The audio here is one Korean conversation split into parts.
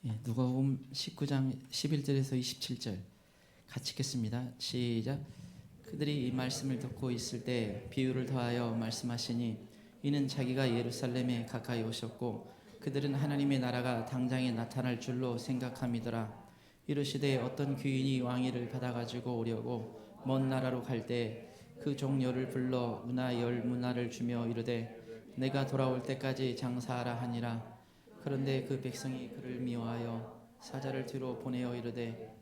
누가복음 19장 11절에서 27절 같이 읽겠습니다. 시작. 그들이 이 말씀을 듣고 있을 때 비유를 더하여 말씀하시니 이는 자기가 예루살렘에 가까이 오셨고 그들은 하나님의 나라가 당장에 나타날 줄로 생각함이더라. 이르시되 어떤 귀인이 왕위를 받아가지고 오려고 먼 나라로 갈 때 그 종료를 불러 문화 열 문화를 주며 이르되 내가 돌아올 때까지 장사하라 하니라. 그런데 그 백성이 그를 미워하여 사자를 뒤로 보내어 이르되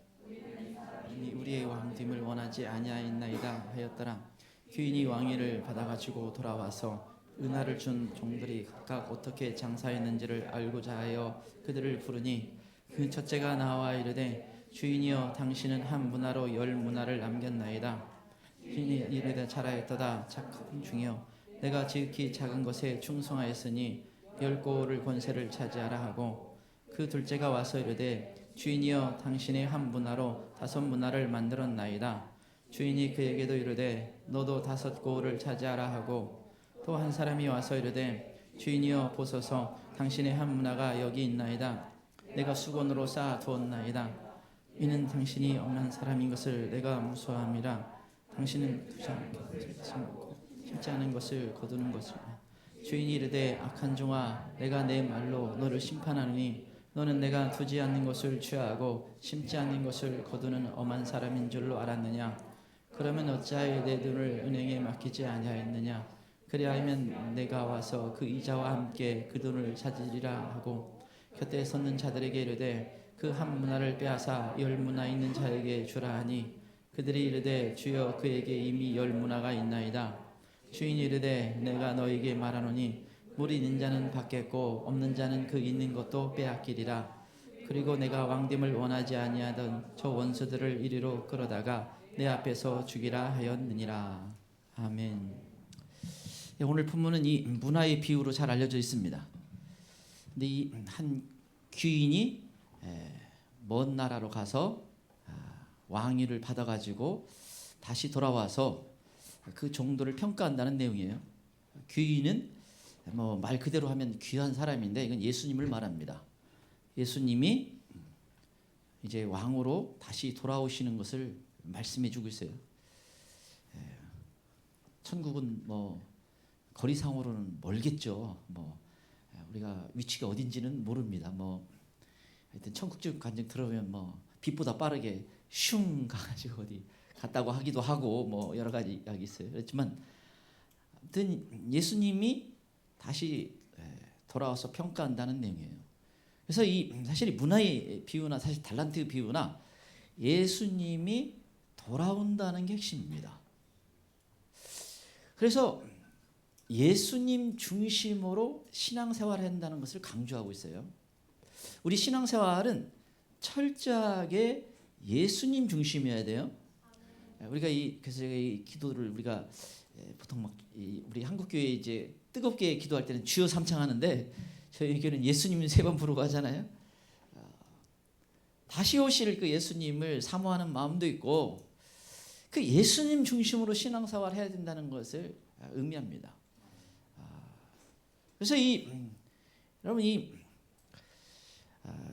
이미 우리의 왕됨을 원하지 아니하였나이다 하였더라. 귀인이 왕위를 받아가지고 돌아와서 은하를 준 종들이 각각 어떻게 장사했는지를 알고자 하여 그들을 부르니 그 첫째가 나와 이르되 주인이여 당신은 한 문화로 열 문화를 남겼나이다. 주인이 이르되 잘하였도다 착한 중이여 내가 지극히 작은 것에 충성하였으니 10고을 권세를 차지하라 하고 그 둘째가 와서 이르되 주인이여 당신의 한 문화로 5문화를 만들었나이다. 주인이 그에게도 이르되 너도 5고을을 차지하라 하고 또 한 사람이 와서 이르되 주인이여 보소서 당신의 한 문화가 여기 있나이다. 내가 수건으로 쌓아 두었나이다. 이는 당신이 억난 사람인 것을 내가 무서워함이라. 당신은 두지 않고 심지 않은 것을 거두는 것이라. 주인이 이르되 악한 종아 내가 내 말로 너를 심판하노니 너는 내가 두지 않는 것을 취하고 심지 않는 것을 거두는 엄한 사람인 줄로 알았느냐. 그러면 어찌하여 내 돈을 은행에 맡기지 아니하였느냐. 그리하면 내가 와서 그 이자와 함께 그 돈을 찾으리라 하고 곁에 섰는 자들에게 이르되 그 한 문화를 빼앗아 10문화 있는 자에게 주라 하니 그들이 이르되 주여 그에게 이미 10문화가 있나이다. 주인이 이르되 내가 너에게 말하노니 물이 있는 자는 받겠고 없는 자는 그 있는 것도 빼앗기리라. 그리고 내가 왕됨을 원하지 아니하던 저 원수들을 이리로 끌어다가 내 앞에서 죽이라 하였느니라. 아멘. 오늘 본문은 이 문화의 비유로 잘 알려져 있습니다. 근데 이 한 귀인이 먼 나라로 가서 왕위를 받아가지고 다시 돌아와서 그 정도를 평가한다는 내용이에요. 귀인은 말 그대로 하면 귀한 사람인데 이건 예수님을 말합니다. 예수님이 이제 왕으로 다시 돌아오시는 것을 말씀해 주고 있어요. 천국은 거리상으로는 멀겠죠. 우리가 위치가 어딘지는 모릅니다. 하여튼 천국적 간증 들어보면 빛보다 빠르게 슝 가가지고 어디 갔다고 하기도 하고 여러 가지 이야기 있어요. 그렇지만 아무튼 예수님이 다시 돌아와서 평가한다는 내용이에요. 그래서 사실 문화의 비유나 사실 달란트 비유나 예수님이 돌아온다는 게 핵심입니다. 그래서 예수님 중심으로 신앙생활을 한다는 것을 강조하고 있어요. 우리 신앙생활은 철저하게 예수님 중심이어야 돼요. 우리가 그래서 이 기도를 우리가 보통 우리 한국 교회 이제 뜨겁게 기도할 때는 주여 삼창하는데 저희 교회는 예수님 3번 부르고 하잖아요. 다시 오실 그 예수님을 사모하는 마음도 있고 그 예수님 중심으로 신앙생활을 해야 된다는 것을 의미합니다. 그래서 여러분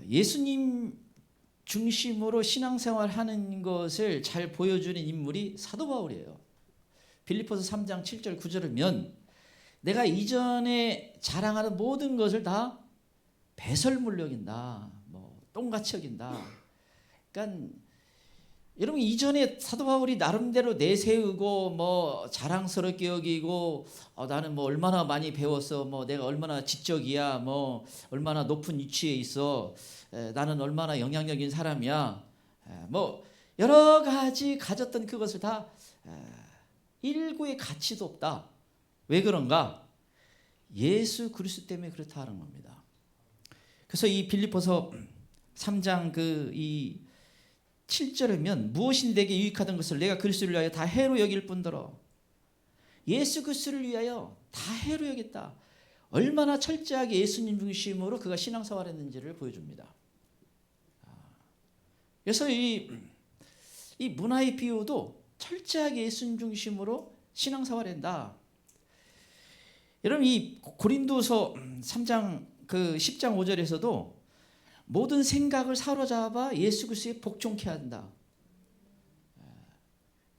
예수님 중심으로 신앙생활하는 것을 잘 보여주는 인물이 사도 바울이에요. 빌립보서 3장 7절 9절이면 내가 이전에 자랑하는 모든 것을 다 배설물로 여긴다. 똥같이 여긴다. 그러니까 여러분 이전에 사도 바울이 나름대로 내세우고 자랑스럽게 여기고 나는 얼마나 많이 배웠어. 내가 얼마나 지적이야. 얼마나 높은 위치에 있어. 나는 얼마나 영향력인 사람이야. 여러 가지 가졌던 그것을 다 일구의 가치도 없다. 왜 그런가? 예수 그리스도 때문에 그렇다 하는 겁니다. 그래서 이 빌립보서 3장 7절이면 무엇이 내게 유익하던 것을 내가 그리스도를 위하여 다 해로 여길 뿐더러 예수 그리스도를 위하여 다 해로 여겼다. 얼마나 철저하게 예수님 중심으로 그가 신앙생활을 했는지를 보여줍니다. 그래서 이 문화의 비유도 철저하게 예수님 중심으로 신앙생활을 한다. 여러분 이 고린도서 3장 10장 5절에서도 모든 생각을 사로잡아 예수 그리스도에 복종케 한다.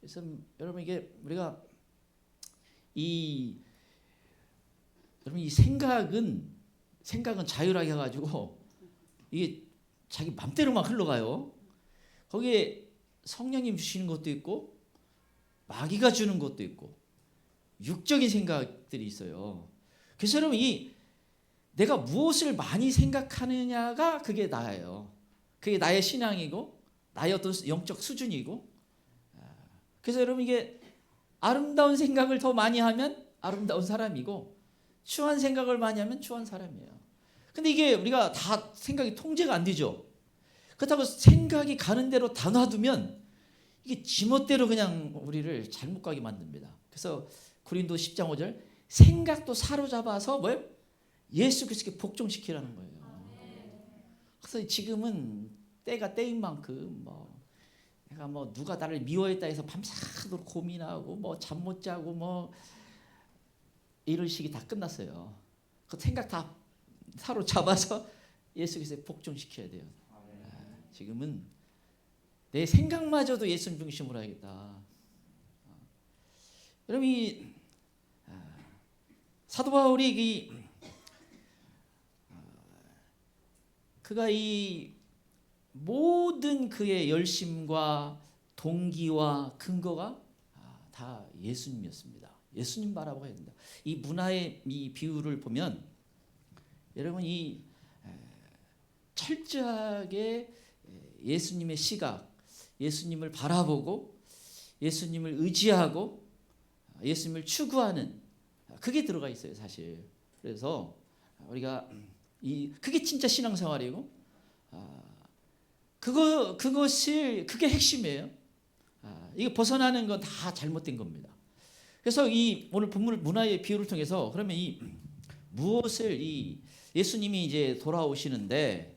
그래서 여러분 이게 우리가 여러분 이 생각은 자유하게 해가지고 이게 자기 맘대로만 흘러가요. 거기에 성령님 주시는 것도 있고 마귀가 주는 것도 있고 육적인 생각들이 있어요. 그래서 여러분 내가 무엇을 많이 생각하느냐가 그게 나예요. 그게 나의 신앙이고 나의 어떤 영적 수준이고. 그래서 여러분 이게 아름다운 생각을 더 많이 하면 아름다운 사람이고 추한 생각을 많이 하면 추한 사람이에요. 근데 이게 우리가 다 생각이 통제가 안 되죠. 그렇다고 생각이 가는 대로 다 놔두면 이게 지멋대로 그냥 우리를 잘못 가게 만듭니다. 그래서 고린도 10장 5절 생각도 사로잡아서 뭐예요? 예수 그리스도께 복종시키라는 거예요. 그래서 지금은 때가 때인 만큼 내가 누가 나를 미워했다 해서 밤새도록 고민하고 잠 못 자고 이런 식이 다 끝났어요. 그 생각 다 사로잡아서 예수 그리스도에 복종시켜야 돼요. 지금은 내 생각마저도 예수님 중심으로 해야겠다. 여러분 사도 바울이 그가 이 모든 그의 열심과 동기와 근거가 다 예수님이었습니다. 예수님 바라보아야 된다. 이 문화의 이 비유를 보면 여러분 이 철저하게 예수님의 시각, 예수님을 바라보고 예수님을 의지하고 예수님을 추구하는 그게 들어가 있어요, 사실. 그래서 우리가 그게 진짜 신앙생활이고 그게 핵심이에요. 이게 벗어나는 건 다 잘못된 겁니다. 그래서 오늘 본문 문화의 비유를 통해서 그러면 무엇을 예수님이 이제 돌아오시는데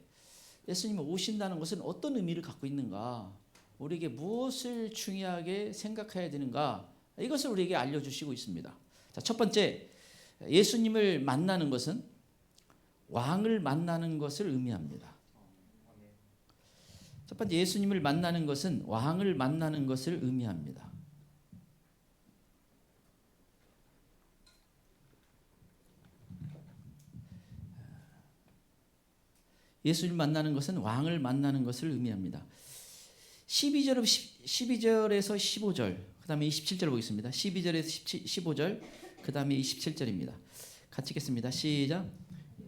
예수님이 오신다는 것은 어떤 의미를 갖고 있는가? 우리에게 무엇을 중요하게 생각해야 되는가? 이것을 우리에게 알려주시고 있습니다. 자, 첫 번째, 예수님을 만나는 것은 왕을 만나는 것을 의미합니다. 첫 번째, 예수님을 만나는 것은 왕을 만나는 것을 의미합니다. 예수님을 만나는 것은 왕을 만나는 것을 의미합니다. 12절에서 15절, 그 다음에 27절 보겠습니다. 12절에서 15절, 그 다음에 27절입니다. 같이 읽겠습니다. 시작.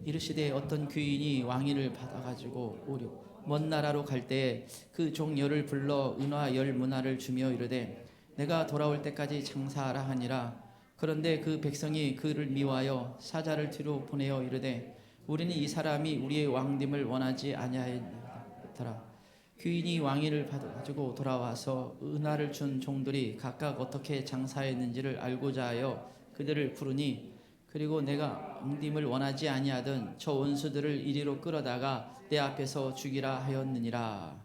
이르시되 어떤 귀인이 왕위를 받아가지고 오려 먼 나라로 갈 때 그 종 열을 불러 은화 열 문화를 주며 이르되 내가 돌아올 때까지 장사하라 하니라. 그런데 그 백성이 그를 미워하여 사자를 뒤로 보내어 이르되 우리는 이 사람이 우리의 왕됨을 원하지 아니하였더라. 귀인이 왕위를 가지고 돌아와서 은화를 준 종들이 각각 어떻게 장사했는지를 알고자 하여 그들을 부르니 그리고 내가 왕됨을 원하지 아니하던 저 원수들을 이리로 끌어다가 내 앞에서 죽이라 하였느니라.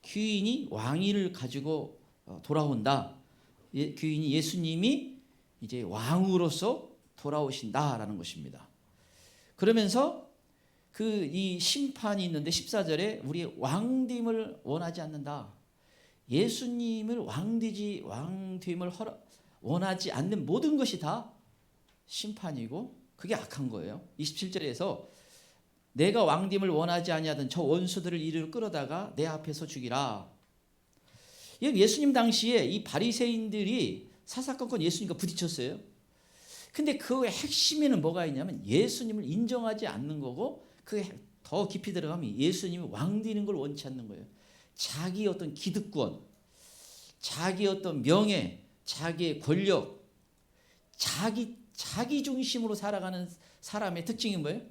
귀인이 왕위를 가지고 돌아온다. 귀인이 예수님이 이제 왕으로서 돌아오신다라는 것입니다. 그러면서 이 심판이 있는데 14절에 우리의 왕됨을 원하지 않는다. 예수님을 왕됨을 원하지 않는 모든 것이 다 심판이고 그게 악한 거예요. 27절에서 내가 왕됨을 원하지 아니하던 저 원수들을 이리로 끌어다가 내 앞에서 죽이라. 예수님 당시에 이 바리새인들이 사사건건 예수님과 부딪혔어요. 근데 그 핵심에는 뭐가 있냐면 예수님을 인정하지 않는 거고 그게 더 깊이 들어가면 예수님이 왕 되는 걸 원치 않는 거예요. 자기 어떤 기득권, 자기 어떤 명예, 자기의 권력, 자기 중심으로 살아가는 사람의 특징이 뭐예요?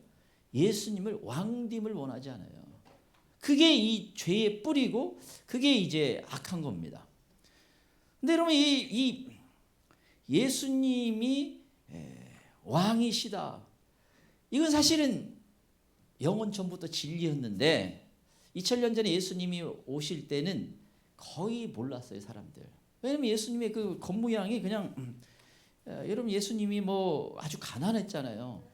예수님을 왕됨을 원하지 않아요. 그게 이 죄의 뿌리고 그게 이제 악한 겁니다. 근데 여러분 이 예수님이 왕이시다. 이건 사실은 영원 전부터 진리였는데 2000년 전에 예수님이 오실 때는 거의 몰랐어요, 사람들. 왜냐면 예수님의 그 겉모양이 그냥 여러분 예수님이 아주 가난했잖아요.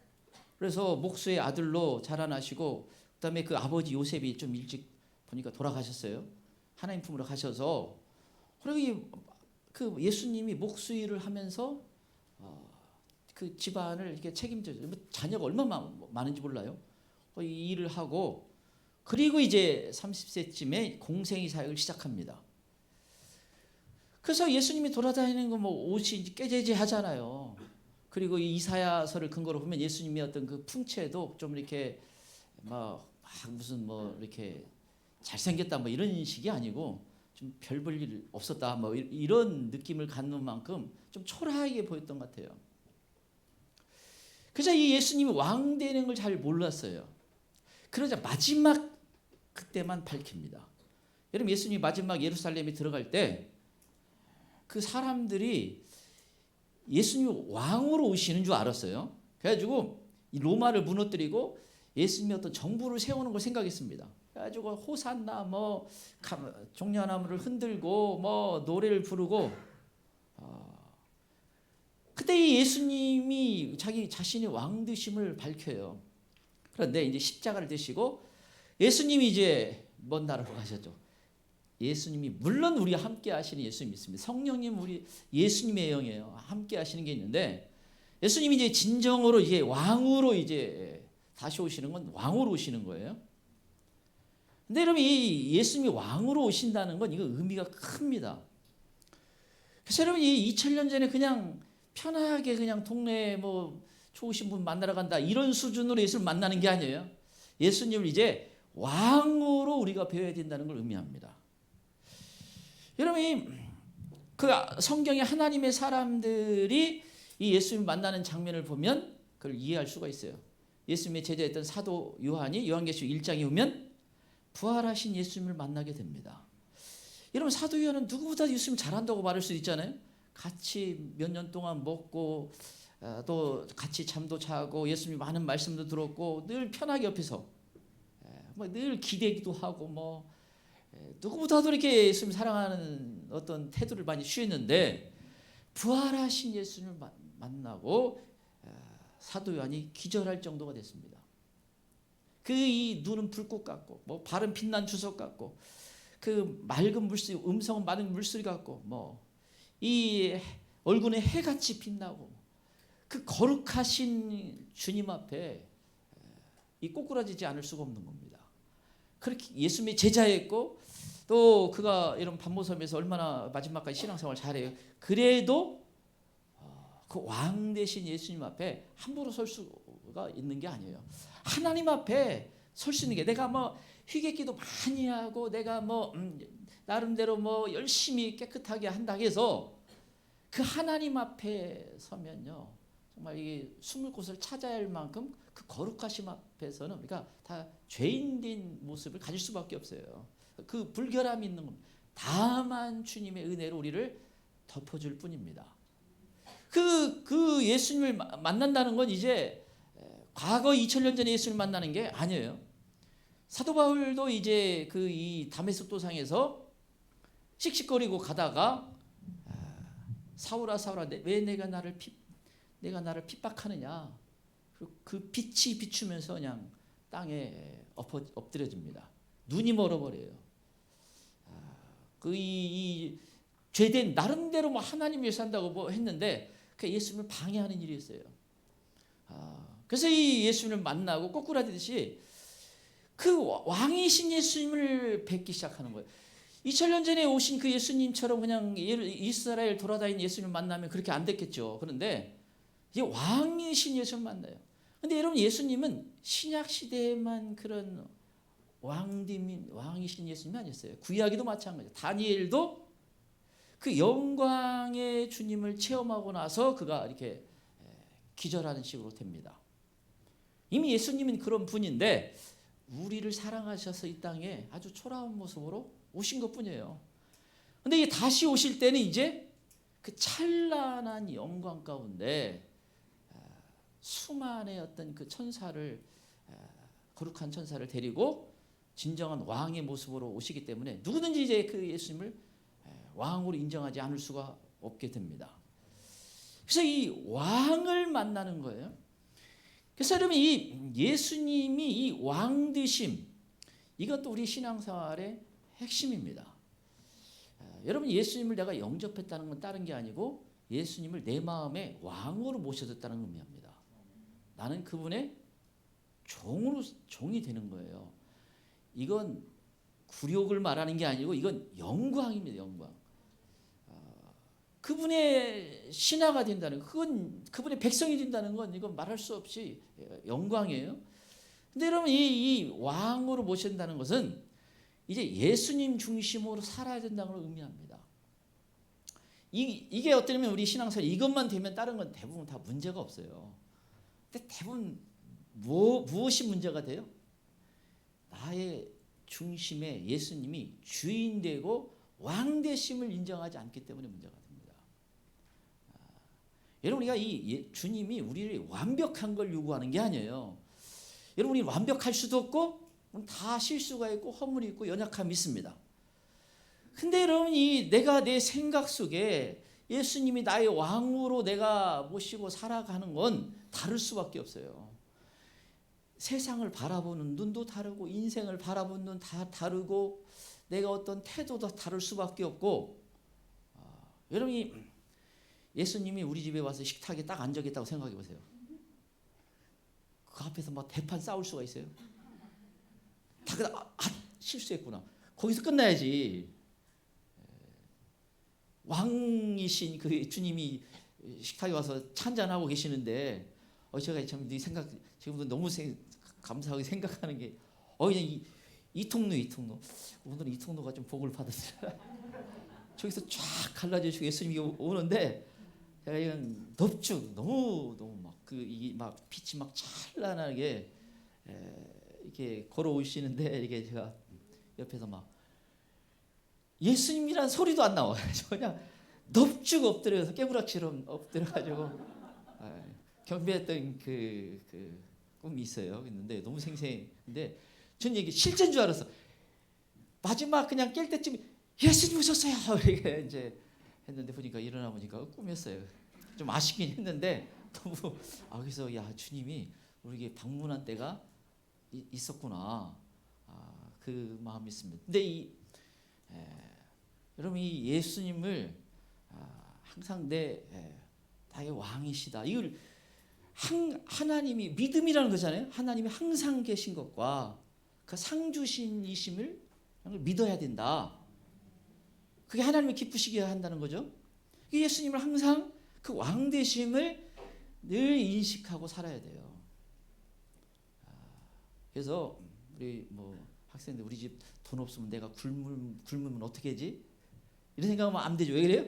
그래서 목수의 아들로 자라나시고 그다음에 그 아버지 요셉이 좀 일찍 보니까 돌아가셨어요. 하나님 품으로 가셔서 그리고 그 예수님이 목수일을 하면서 그 집안을 이렇게 책임져요. 자녀가 얼마나 많은지 몰라요. 이 일을 하고 그리고 이제 30세쯤에 공생의 사역을 시작합니다. 그래서 예수님이 돌아다니는 거 뭐 옷이 깨재재 하잖아요. 그리고 이 이사야서를 근거로 보면 예수님의 어떤 그 풍채도 좀 이렇게 무슨 이렇게 잘생겼다 뭐 이런 식이 아니고 좀 별 볼 일 없었다 뭐 이런 느낌을 갖는 만큼 좀 초라하게 보였던 것 같아요. 그래서 이 예수님이 왕 되는 걸 잘 몰랐어요. 그러자 마지막 그때만 밝힙니다. 여러분 예수님이 마지막 예루살렘에 들어갈 때 그 사람들이 예수님이 왕으로 오시는 줄 알았어요. 그래가지고 이 로마를 무너뜨리고 예수님이 어떤 정부를 세우는 걸 생각했습니다. 그래가지고 호산나 뭐 종려나무를 흔들고 뭐 노래를 부르고 그때 이 예수님이 자기 자신의 왕 되심을 밝혀요. 그런데 이제 십자가를 지시고 예수님이 이제 먼 나라로 가셨죠. 예수님이 물론 우리와 함께 하시는 예수님이 있습니다. 성령님 우리 예수님의 영이에요. 함께 하시는 게 있는데 예수님이 이제 진정으로 이제 왕으로 이제 다시 오시는 건 왕으로 오시는 거예요. 근데 여러분 이 예수님이 왕으로 오신다는 건 이거 의미가 큽니다. 그래서 여러분 이 2000년 전에 그냥 편하게 그냥 동네에 뭐 좋으신 분 만나러 간다 이런 수준으로 예수를 만나는 게 아니에요. 예수님을 이제 왕으로 우리가 배워야 된다는 걸 의미합니다. 여러분 그 성경에 하나님의 사람들이 이 예수님 만나는 장면을 보면 그걸 이해할 수가 있어요. 예수님의 제자였던 사도 요한이 요한계시록 1장에 오면 부활하신 예수님을 만나게 됩니다. 여러분 사도 요한은 누구보다 예수님 잘한다고 말할 수 있잖아요. 같이 몇 년 동안 먹고 또 같이 잠도 자고 예수님 많은 말씀도 들었고 늘 편하게 옆에서 늘 기대기도 하고 뭐 누구보다도 이렇게 예수님 사랑하는 어떤 태도를 많이 취했는데 부활하신 예수님을 만나고 사도 요한이 기절할 정도가 됐습니다. 그 이 눈은 불꽃 같고 뭐 발은 빛난 주석 같고 그 맑은 물소리 음성은 맑은 물소리 같고 뭐 이 얼굴에 해같이 빛나고 그 거룩하신 주님 앞에 이 꼬꾸라지지 않을 수가 없는 겁니다. 그렇게 예수님의 제자였고 또 그가 이런 반모섬에서 얼마나 마지막까지 신앙생활 잘해요. 그래도 그 왕 대신 예수님 앞에 함부로 설 수가 있는 게 아니에요. 하나님 앞에 설 수 있는 게 내가 뭐 희객기도 많이 하고 내가 뭐 나름대로 뭐 열심히 깨끗하게 한다 해서 그 하나님 앞에 서면요 정말 이게 숨을 곳을 찾아야 할 만큼 그 거룩하심 앞에서는 우리가 다 죄인된 모습을 가질 수밖에 없어요. 그 불결함이 있는 겁니다. 다만 주님의 은혜로 우리를 덮어줄 뿐입니다. 그 예수님을 만난다는 건 이제 과거 2000년 전에 예수님을 만나는 게 아니에요. 사도 바울도 이제 그 이 다메섹 도상에서 씩씩거리고 가다가 사울아 사울아 왜 내가 나를 핍박하느냐. 그 빛이 비추면서 그냥 땅에 엎드려집니다. 눈이 멀어버려요. 이 죄된 나름대로 뭐 하나님 위해서 한다고 뭐 했는데 그 예수님을 방해하는 일이었어요. 그래서 이 예수님을 만나고 꼬꾸라지듯이 그 왕이신 예수님을 뵙기 시작하는 거예요. 2000년 전에 오신 그 예수님처럼 그냥 이스라엘 돌아다니는 예수님을 만나면 그렇게 안 됐겠죠. 그런데 이제 왕이신 예수님을 만나요. 근데 여러분 예수님은 신약 시대에만 그런 왕이신 예수님이 아니었어요. 구약에도 마찬가지예요. 다니엘도 그 영광의 주님을 체험하고 나서 그가 이렇게 기절하는 식으로 됩니다. 이미 예수님은 그런 분인데 우리를 사랑하셔서 이 땅에 아주 초라한 모습으로 오신 것뿐이에요. 근데 다시 오실 때는 이제 그 찬란한 영광 가운데 수많은 어떤 그 천사를 거룩한 천사를 데리고 진정한 왕의 모습으로 오시기 때문에 누구든지 이제 그 예수님을 왕으로 인정하지 않을 수가 없게 됩니다. 그래서 이 왕을 만나는 거예요. 그래서 여러분 이 예수님이 이 왕 되심, 이것도 우리 신앙생활의 핵심입니다. 여러분 예수님을 내가 영접했다는 건 다른 게 아니고 예수님을 내 마음에 왕으로 모셔뒀다는 의미합니다. 나는 그분의 종이 되는 거예요. 이건 굴욕을 말하는 게 아니고 이건 영광입니다. 영광. 그분의 신하가 된다는 것, 그건 그분의 백성이 된다는 건 이건 말할 수 없이 영광이에요. 근데 여러분 이 왕으로 모신다는 것은 이제 예수님 중심으로 살아야 된다는 걸 의미합니다. 이게 어떠냐면 우리 신앙생활 이것만 되면 다른 건 대부분 다 문제가 없어요. 근데 대부분 무엇이 문제가 돼요? 나의 중심에 예수님이 주인 되고 왕 되심을 인정하지 않기 때문에 문제가 됩니다. 여러분 우리가 주님이 우리를 완벽한 걸 요구하는 게 아니에요. 여러분 우리 완벽할 수도 없고 다 실수가 있고 허물이 있고 연약함이 있습니다. 근데 여러분 내가 내 생각 속에 예수님이 나의 왕으로 내가 모시고 살아가는 건 다를 수밖에 없어요. 세상을 바라보는 눈도 다르고 인생을 바라보는 눈 다 다르고 내가 어떤 태도도 다를 수밖에 없고 여러분이 예수님이 우리 집에 와서 식탁에 딱 앉아 있다고 생각해 보세요. 그 앞에서 막 대판 싸울 수가 있어요? 다 실수했구나. 거기서 끝나야지. 왕이신 그 주님이 식탁에 와서 찬잔하고 계시는데 제가 참 지금도 너무 감사하게 생각하는 게 그냥 이 통로 오늘은 이 통로가 좀 복을 받았어요. 저기서 쫙 갈라지시고 예수님이 오는데 제가 이건 넙죽 너무 막 빛이 막 찬란하게 이렇게 걸어오시는데 이게 제가 옆에서 막 예수님이란 소리도 안 나와요. 그냥 넙죽 엎드려서 깨부락처럼 엎드려가지고 경배했던 그 꿈이 있어요. 있는데 너무 생생한데 전 이게 실제인 줄 알았어. 마지막 그냥 깰 때쯤 예수님 오셨어요. 이렇게 이제 했는데 보니까 일어나 보니까 꿈이었어요. 좀 아쉽긴 했는데 너무 그래서 야 주님이 우리에게 방문한 때가 있었구나. 그 마음이 있습니다. 근데 여러분 이 예수님을 항상 나의 왕이시다. 이걸 하나님이 믿음이라는 거잖아요. 하나님이 항상 계신 것과 그 상주신이심을 믿어야 된다. 그게 하나님이 기쁘시게 한다는 거죠. 예수님을 항상 그 왕 되심을 늘 인식하고 살아야 돼요. 그래서 우리 학생들 우리 집 돈 없으면 내가 굶으면 어떻게 하지? 이런 생각하면 안 되죠. 왜 그래요?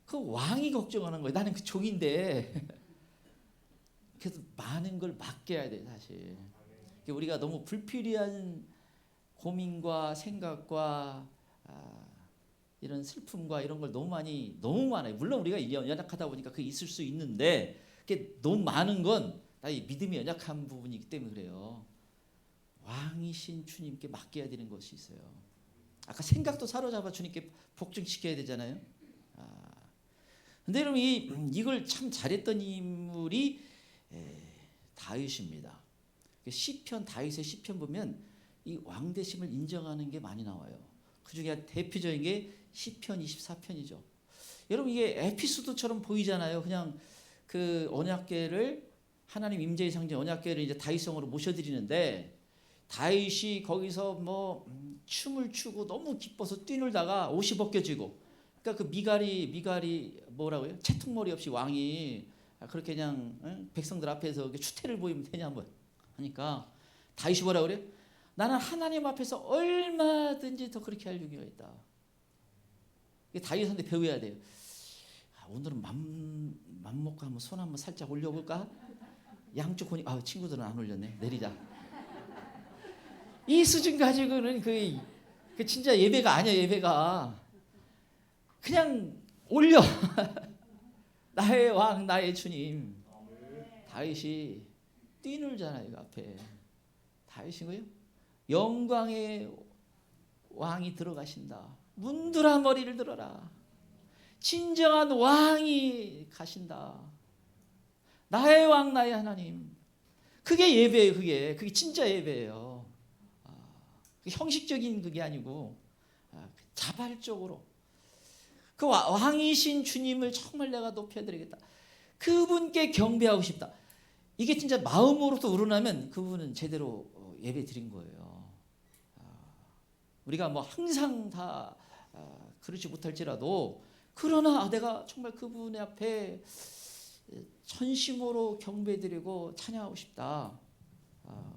그 왕이 걱정하는 거예요. 나는 그 종인데. 그래서 많은 걸 맡겨야 돼 사실. 우리가 너무 불필요한 고민과 생각과 이런 슬픔과 이런 걸 너무 많아요. 물론 우리가 연약하다 보니까 그게 있을 수 있는데 그게 너무 많은 건 나의 믿음이 연약한 부분이기 때문에 그래요. 왕이신 주님께 맡겨야 되는 것이 있어요. 아까 생각도 사로잡아 주님께 복종시켜야 되잖아요. 근데 여러분 이걸 참 잘했던 인물이 다윗입니다. 다윗의 시편 보면 이 왕대심을 인정하는 게 많이 나와요. 그 중에 대표적인 게 시편 24편이죠. 여러분 이게 에피소드처럼 보이잖아요. 그냥 그 언약궤를 하나님 임재의 상징 언약궤를 이제 다윗성으로 모셔드리는데 다윗이 거기서 춤을 추고 너무 기뻐서 뛰놀다가 옷이 벗겨지고 그러니까 그 미갈이 뭐라고요? 채통머리 없이 왕이 그렇게 그냥 백성들 앞에서 추태를 보이면 되냐 한번 하니까 다윗이 뭐라 그래? 나는 하나님 앞에서 얼마든지 더 그렇게 할 용의가 있다. 다윗한테 배워야 돼요. 오늘은 맘 먹고 한번 손 한번 살짝 올려볼까? 양쪽 보니 친구들은 안 올렸네. 내리자. 이 수준 가지고는 그 진짜 예배가 아니야. 예배가 그냥 올려. 나의 왕 나의 주님. 다윗이 뛰놀잖아요. 그 앞에 다윗이고요. 영광의 왕이 들어가신다. 문드라 머리를 들어라. 진정한 왕이 가신다. 나의 왕 나의 하나님. 그게 예배예요. 그게 진짜 예배예요. 형식적인 그게 아니고 자발적으로 그 왕이신 주님을 정말 내가 높여드리겠다. 그분께 경배하고 싶다. 이게 진짜 마음으로부터 우러나면 그분은 제대로 예배 드린 거예요. 우리가 뭐 항상 다 그렇지 못할지라도 그러나 내가 정말 그분의 앞에 전심으로 경배드리고 찬양하고 싶다.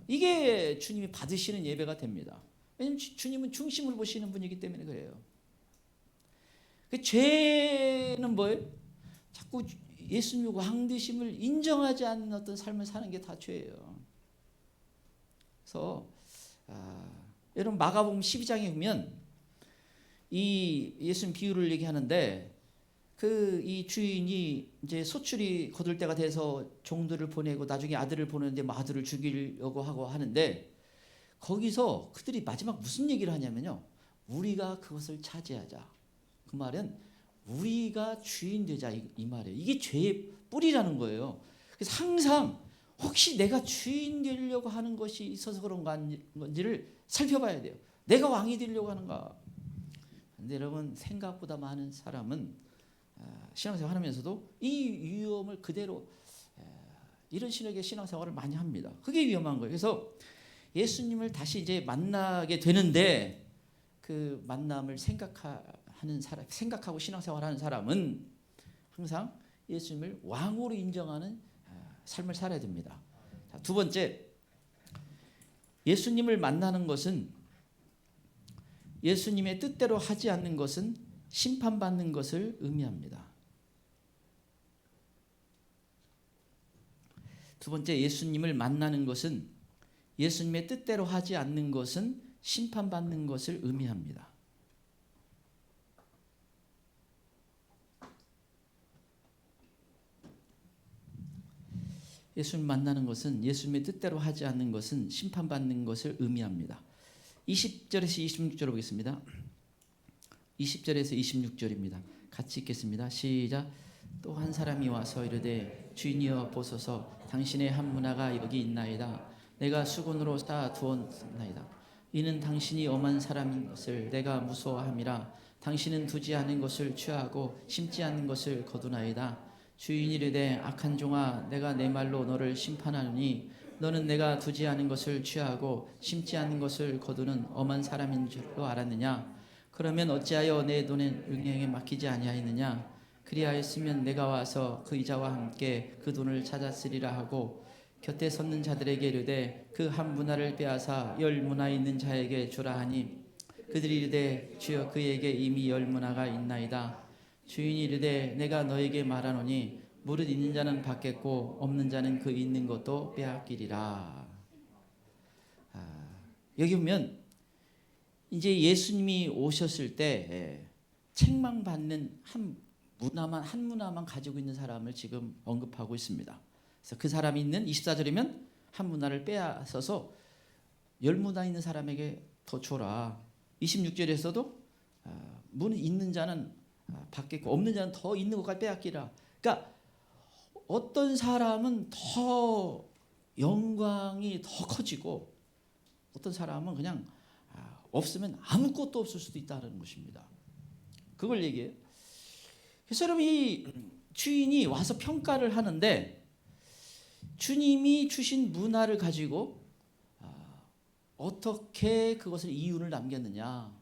이게 주님이 받으시는 예배가 됩니다. 왜냐하면 주님은 중심을 보시는 분이기 때문에 그래요. 그 죄는 뭐예요? 자꾸 예수님의 왕되심을 인정하지 않는 어떤 삶을 사는 게 다 죄예요. 그래서 여러분 마가복음 12장에 보면 이 예수님 비유를 얘기하는데 그 이 주인이 이제 소출이 거둘 때가 돼서 종들을 보내고 나중에 아들을 보내는데 뭐 아들을 죽이려고 하고 하는데 거기서 그들이 마지막 무슨 얘기를 하냐면요. 우리가 그것을 차지하자. 그 말은 우리가 주인 되자 이 말이에요. 이게 죄의 뿌리라는 거예요. 그래서 항상 혹시 내가 주인 되려고 하는 것이 있어서 그런 건지를 살펴봐야 돼요. 내가 왕이 되려고 하는가. 근데 여러분 생각보다 많은 사람은 신앙생활 하면서도 이 위험을 그대로 이런 신에게 신앙생활을 많이 합니다. 그게 위험한 거예요. 그래서 예수님을 다시 이제 만나게 되는데 그 만남을 생각하고 신앙생활하는 사람은 항상 예수님을 왕으로 인정하는 삶을 살아야 됩니다. 자, 두 번째, 예수님을 만나는 것은 예수님의 뜻대로 하지 않는 것은 심판받는 것을 의미합니다. 두 번째, 예수님을 만나는 것은 예수님의 뜻대로 하지 않는 것은 심판받는 것을 의미합니다. 예수님 만나는 것은 예수님의 뜻대로 하지 않는 것은 심판받는 것을 의미합니다. 20절에서 26절 보겠습니다. 20절에서 26절입니다. 같이 읽겠습니다. 시작. 또 한 사람이 와서 이르되 주인이여 보소서 당신의 한 문화가 여기 있나이다. 내가 수건으로 쌓아 두었나이다. 이는 당신이 엄한 사람인 것을 내가 무서워함이라. 당신은 두지 않은 것을 취하고 심지 않은 것을 거두나이다. 주인이 이르되 악한 종아 내가 내 말로 너를 심판하노니 너는 내가 두지 않은 것을 취하고 심지 않은 것을 거두는 엄한 사람인 줄로 알았느냐. 그러면 어찌하여 내 돈을 은행에 맡기지 아니하였느냐. 그리하였으면 내가 와서 그 이자와 함께 그 돈을 찾았으리라 하고 곁에 섰는 자들에게 이르되 그 한 문화를 빼앗아 10문화 있는 자에게 주라 하니 그들이 이르되 주여 그에게 이미 10문화가 있나이다. 주인이 이르되 내가 너에게 말하노니 무릇 있는 자는 받겠고 없는 자는 그 있는 것도 빼앗기리라. 여기 보면 이제 예수님이 오셨을 때 책망받는 한 문화만 가지고 있는 사람을 지금 언급하고 있습니다. 그래서 그 사람이 있는 24절이면 한 문화를 빼앗아서 10문화 있는 사람에게 더 줘라. 26절에서도 문 있는 자는 받겠고 없는 자는 더 있는 것까지 빼앗기라. 그러니까 어떤 사람은 더 영광이 더 커지고 어떤 사람은 그냥 없으면 아무것도 없을 수도 있다는 것입니다. 그걸 얘기해요. 그래서 여러분 이 주인이 와서 평가를 하는데 주님이 주신 문화를 가지고 어떻게 그것을 이윤을 남겼느냐,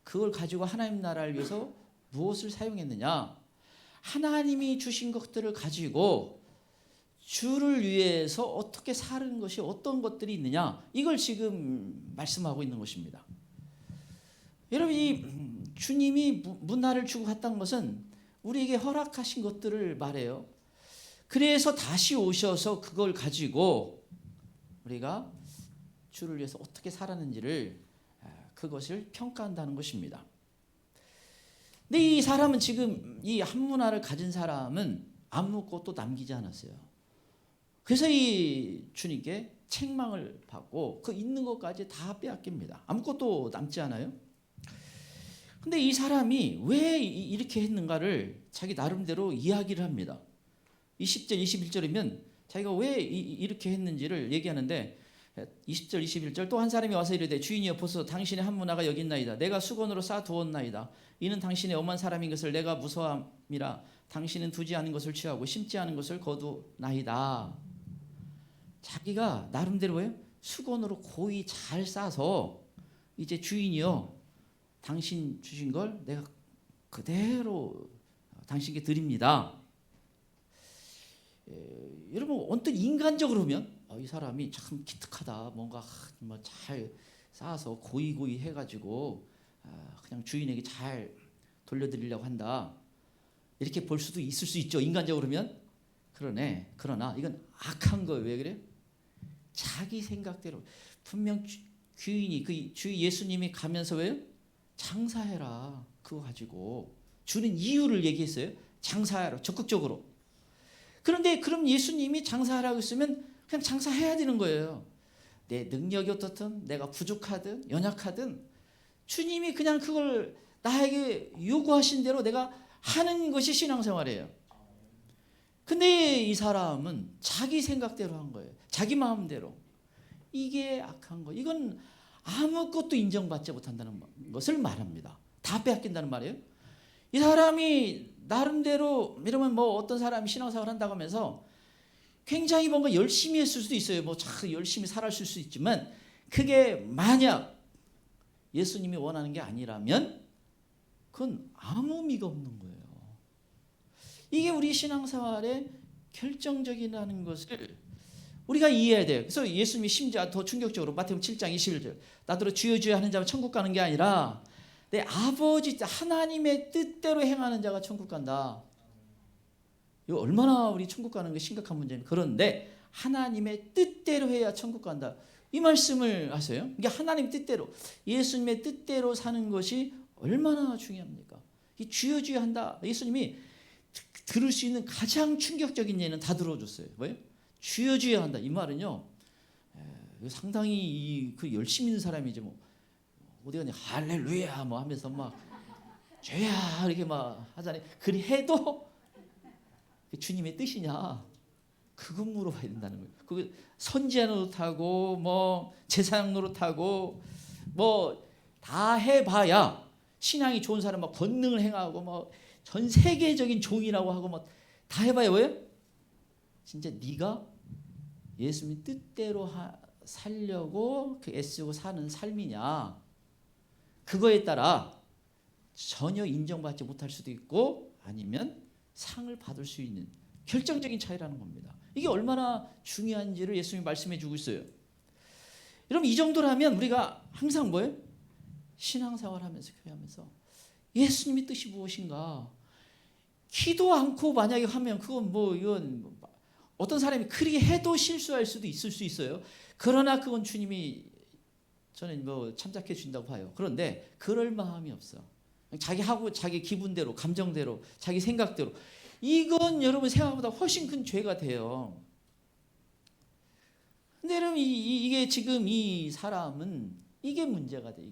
그걸 가지고 하나님 나라를 위해서 무엇을 사용했느냐, 하나님이 주신 것들을 가지고 주를 위해서 어떻게 사는 것이 어떤 것들이 있느냐, 이걸 지금 말씀하고 있는 것입니다. 여러분 이 주님이 문화를 주고 갔다는 것은 우리에게 허락하신 것들을 말해요. 그래서 다시 오셔서 그걸 가지고 우리가 주를 위해서 어떻게 살았는지를 그것을 평가한다는 것입니다. 근데 이 사람은 지금 이 한 문화를 가진 사람은 아무것도 남기지 않았어요. 그래서 이 주님께 책망을 받고 그 있는 것까지 다 빼앗깁니다. 아무것도 남지 않아요. 근데 이 사람이 왜 이렇게 했는가를 자기 나름대로 이야기를 합니다. 20절 21절이면 자기가 왜 이렇게 했는지를 얘기하는데 20절 21절 또 한 사람이 와서 이르되 주인이여 보소서 당신의 한 문화가 여기 있나이다. 내가 수건으로 쌓아두었나이다. 이는 당신의 엄한 사람인 것을 내가 무서함이라. 당신은 두지 않은 것을 취하고 심지 않은 것을 거두나이다. 자기가 나름대로요 수건으로 고이 잘 싸서 이제 주인이여 당신 주신 걸 내가 그대로 당신께 드립니다. 여러분 언뜻 인간적으로 보면 이 사람이 참 기특하다. 뭔가 잘 쌓아서 고이 해가지고 그냥 주인에게 잘 돌려드리려고 한다. 이렇게 볼 수도 있을 수 있죠. 인간적으로 보면. 그러나 이건 악한 거예요. 왜 그래? 자기 생각대로 분명 주인이 그 주 예수님이 가면서 왜 장사해라 그거 가지고 주는 이유를 얘기했어요. 장사해라 적극적으로. 그런데 그럼 예수님이 장사하라고 했으면 그냥 장사해야 되는 거예요. 내 능력이 어떻든 내가 부족하든 연약하든 주님이 그냥 그걸 나에게 요구하신 대로 내가 하는 것이 신앙생활이에요. 근데 이 사람은 자기 생각대로 한 거예요. 자기 마음대로. 이게 악한 거. 이건 아무것도 인정받지 못한다는 것을 말합니다. 다 빼앗긴다는 말이에요. 이 사람이 나름대로 이러면 뭐 어떤 사람이 신앙생활 한다고 하면서 굉장히 뭔가 열심히 했을 수도 있어요. 뭐 참 열심히 살았을 수 있지만 그게 만약 예수님이 원하는 게 아니라면 그건 아무 의미가 없는 거예요. 이게 우리 신앙생활의 결정적이라는 것을 우리가 이해해야 돼요. 그래서 예수님이 심지어 더 충격적으로 마태복음 7장 21절 나더러 주여 주여 하는 자가 천국 가는 게 아니라 내 아버지 하나님의 뜻대로 행하는 자가 천국 간다. 이거 얼마나 우리 천국 가는 게 심각한 문제입니다. 그런데 하나님의 뜻대로 해야 천국 간다. 이 말씀을 하세요. 이게 하나님 뜻대로 예수님의 뜻대로 사는 것이 얼마나 중요합니까? 이 주여 주여 한다. 예수님이 들을 수 있는 가장 충격적인 예는 다 들어줬어요. 뭐예요? 주여 주여 한다. 이 말은요. 상당히 그 열심히 있는 사람이지 뭐 어디 가냐 할렐루야 뭐 하면서 막 죄야 이렇게 막 하잖아요. 그리 해도 주님의 뜻이냐? 그건 물어봐야 된다는 거예요. 그 선지자 노릇하고 뭐 제사장 노릇하고 뭐 다 해봐야 신앙이 좋은 사람 막 권능을 행하고 뭐 전 세계적인 종이라고 하고 뭐 다 해봐야 뭐예요? 진짜 네가 예수님 뜻대로 살려고 애쓰고 사는 삶이냐? 그거에 따라 전혀 인정받지 못할 수도 있고 아니면 상을 받을 수 있는 결정적인 차이라는 겁니다. 이게 얼마나 중요한지를 예수님이 말씀해 주고 있어요. 여러분 이 정도라면 우리가 항상 뭐예요? 신앙생활하면서 교회하면서 예수님의 뜻이 무엇인가 기도 않고 만약에 하면 그건 뭐 이건 어떤 사람이 그렇게 해도 실수할 수도 있을 수 있어요. 그러나 그건 주님이 저는 뭐 참작해 주신다고 봐요. 그런데 그럴 마음이 없어. 자기 하고 자기 기분대로 감정대로 자기 생각대로 이건 여러분 생각보다 훨씬 큰 죄가 돼요. 근데 여러분 이게 지금 이 사람은 이게 문제가 돼.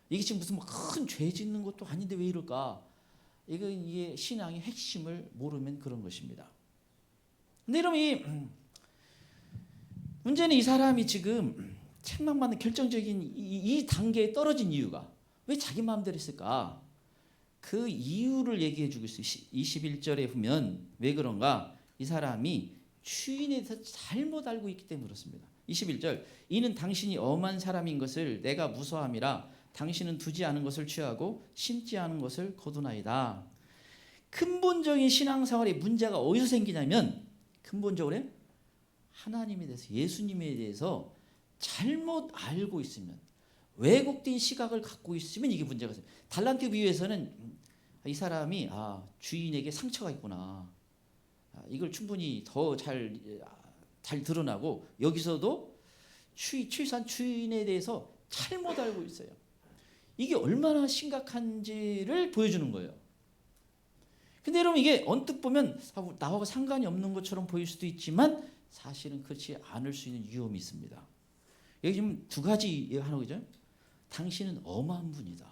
이게 지금 무슨 큰 죄 짓는 것도 아닌데 왜 이럴까? 이게 신앙의 핵심을 모르면 그런 것입니다. 근데 여러분 문제는 이 사람이 지금 책망받는 결정적인 이 단계에 떨어진 이유가 왜 자기 마음대로 했을까? 그 이유를 얘기해 주고 있어요. 21절에 보면 왜 그런가? 이 사람이 주인에 대해서 잘못 알고 있기 때문에 그렇습니다. 21절 이는 당신이 엄한 사람인 것을 내가 무서함이라 당신은 두지 않은 것을 취하고 심지 않은 것을 거두나이다. 근본적인 신앙생활의 문제가 어디서 생기냐면 근본적으로 하나님에 대해서 예수님에 대해서 잘못 알고 있으면 왜곡된 시각을 갖고 있으면 이게 문제가 생겨요. 달란트 비유에서는 이 사람이 주인에게 상처가 있구나. 이걸 충분히 더 잘 드러나고 여기서도 취산 주인에 대해서 잘못 알고 있어요. 이게 얼마나 심각한지를 보여주는 거예요. 근데 여러분 이게 언뜻 보면 나하고 상관이 없는 것처럼 보일 수도 있지만 사실은 그렇지 않을 수 있는 위험이 있습니다. 여기 지금 두 가지 하는 거죠. 당신은 엄한 분이다.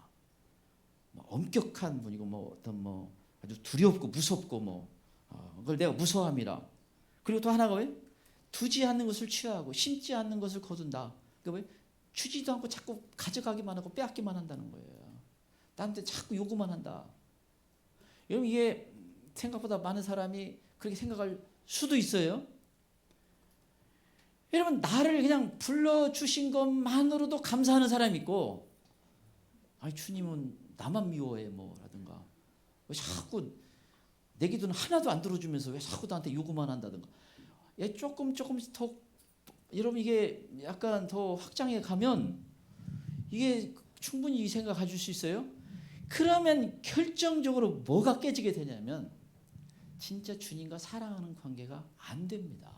엄격한 분이고 어떤 아주 두렵고 무섭고 그걸 내가 무서함이라. 그리고 또 하나가 왜? 두지 않는 것을 취하고 심지 않는 것을 거둔다. 그러니까 왜? 주지도 않고 자꾸 가져가기만 하고 빼앗기만 한다는 거예요. 나한테 자꾸 요구만 한다. 여러분 이게 생각보다 많은 사람이 그렇게 생각할 수도 있어요. 여러분 나를 그냥 불러주신 것만으로도 감사하는 사람이 있고, 아니 주님은 나만 미워해 뭐라든가, 왜 자꾸 내 기도는 하나도 안 들어주면서 왜 자꾸 나한테 요구만 한다든가. 조금씩 더 여러분 이게 약간 더 확장해 가면 이게 충분히 이 생각 가질 수 있어요. 그러면 결정적으로 뭐가 깨지게 되냐면 진짜 주님과 사랑하는 관계가 안 됩니다.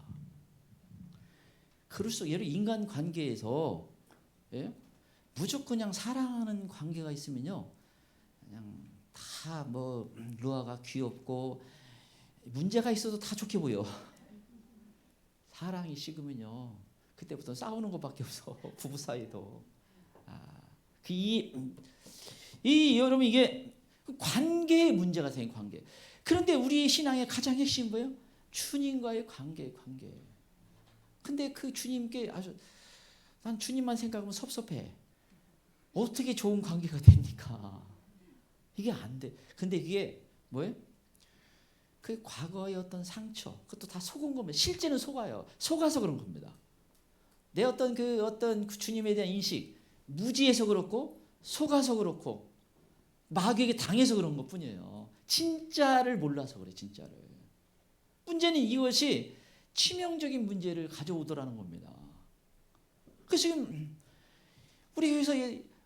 그럴수록 여러 인간 관계에서 무조건 그냥 사랑하는 관계가 있으면요, 그냥 다 뭐 루아가 귀엽고 문제가 있어도 다 좋게 보여. 사랑이 식으면요 그때부터 싸우는 것밖에 없어. 부부 사이도. 여러분 이게 관계의 문제가 생긴 관계. 그런데 우리 신앙의 가장 핵심 뭐예요? 주님과의 관계. 근데 그 주님께 난 주님만 생각하면 섭섭해. 어떻게 좋은 관계가 됩니까? 이게 안 돼. 근데 그게 뭐예요? 그 과거의 어떤 상처, 그것도 다 속은 겁니다. 실제는 속아요. 속아서 그런 겁니다. 내 어떤 그 주님에 대한 인식, 무지해서 그렇고 속아서 그렇고 마귀에게 당해서 그런 것뿐이에요. 진짜를 몰라서 그래. 진짜를. 문제는 이것이 치명적인 문제를 가져오더라는 겁니다. 그래서 지금 우리 여기서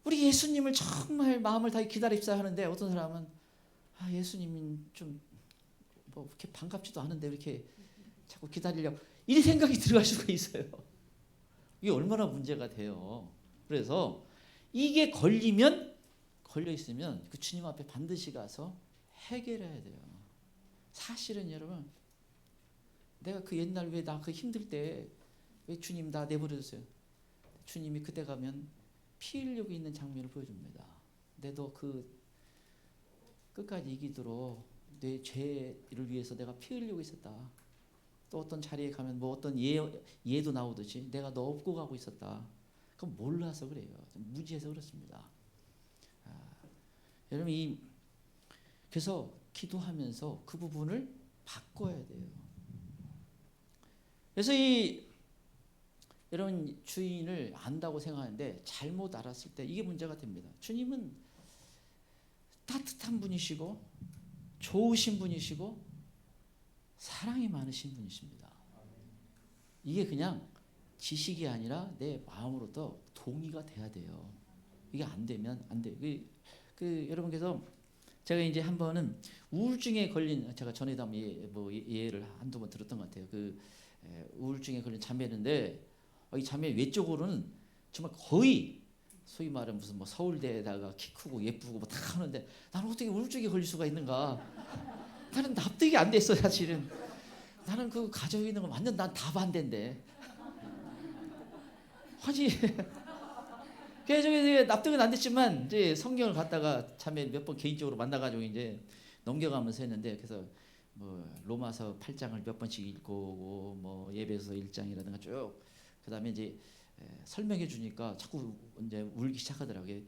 우리 예수님을 정말 마음을 다해 기다립시다 하는데 어떤 사람은 예수님이 좀 뭐 이렇게 반갑지도 않은데 이렇게 자꾸 기다리려고 이 생각이 들어갈 수가 있어요. 이게 얼마나 문제가 돼요. 그래서 이게 걸려 있으면 그 주님 앞에 반드시 가서 해결해야 돼요. 사실은 여러분 내가 그 옛날 왜 나 그 힘들 때 왜 주님 나 내버려두세요. 주님이 그때 가면 피 흘리고 있는 장면을 보여줍니다. 내도 그 끝까지 이기도록 내 죄를 위해서 내가 피 흘리고 있었다. 또 어떤 자리에 가면 뭐 어떤 예도 나오듯이 내가 너 업고 가고 있었다. 그건 몰라서 그래요. 무지해서 그렇습니다. 여러분 그래서 기도하면서 그 부분을 바꿔야 돼요. 그래서 여러분 주인을 안다고 생각하는데 잘못 알았을 때 이게 문제가 됩니다. 주님은 따뜻한 분이시고 좋으신 분이시고 사랑이 많으신 분이십니다. 이게 그냥 지식이 아니라 내 마음으로도 동의가 돼야 돼요. 이게 안 되면 안 돼요. 여러분께서 제가 이제 한 번은 우울증에 걸린, 제가 전에도 예를 한두 번 들었던 것 같아요. 우울증에 걸린 자매인데 이 자매 외적으로는 정말 거의 소위 말하는 무슨 뭐 서울대에다가 키 크고 예쁘고 뭐 다 하는데 나는 어떻게 우울증에 걸릴 수가 있는가? 나는 납득이 안 됐어 사실은. 나는 그 가지고 있는 거 완전 난 다 반대인데. 아니 그래서 납득은 안 됐지만 이제 성경을 갖다가 자매 몇 번 개인적으로 만나가지고 이제 넘겨가면서 했는데, 그래서 뭐 로마서 8장을 몇 번씩 읽고 오고 뭐 예배서 1장이라든가 쭉 그다음에 이제 설명해 주니까 자꾸 이제 울기 시작하더라고요.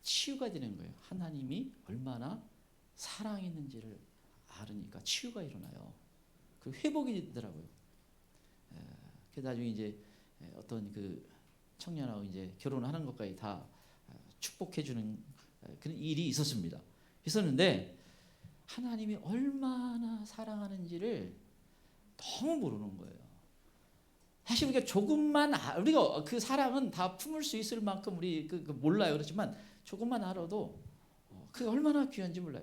치유가 되는 거예요. 하나님이 얼마나 사랑했는지를 알으니까 치유가 일어나요. 그 회복이 되더라고요. 그래서 나중에 이제 어떤 그 청년하고 이제 결혼하는 것까지 다 축복해 주는 그런 일이 있었는데 하나님이 얼마나 사랑하는지를 너무 모르는 거예요. 사실 우리가 조금만 우리가 그 사랑은 다 품을 수 있을 만큼 우리 몰라요. 그렇지만 조금만 알아도 그게 얼마나 귀한지 몰라요.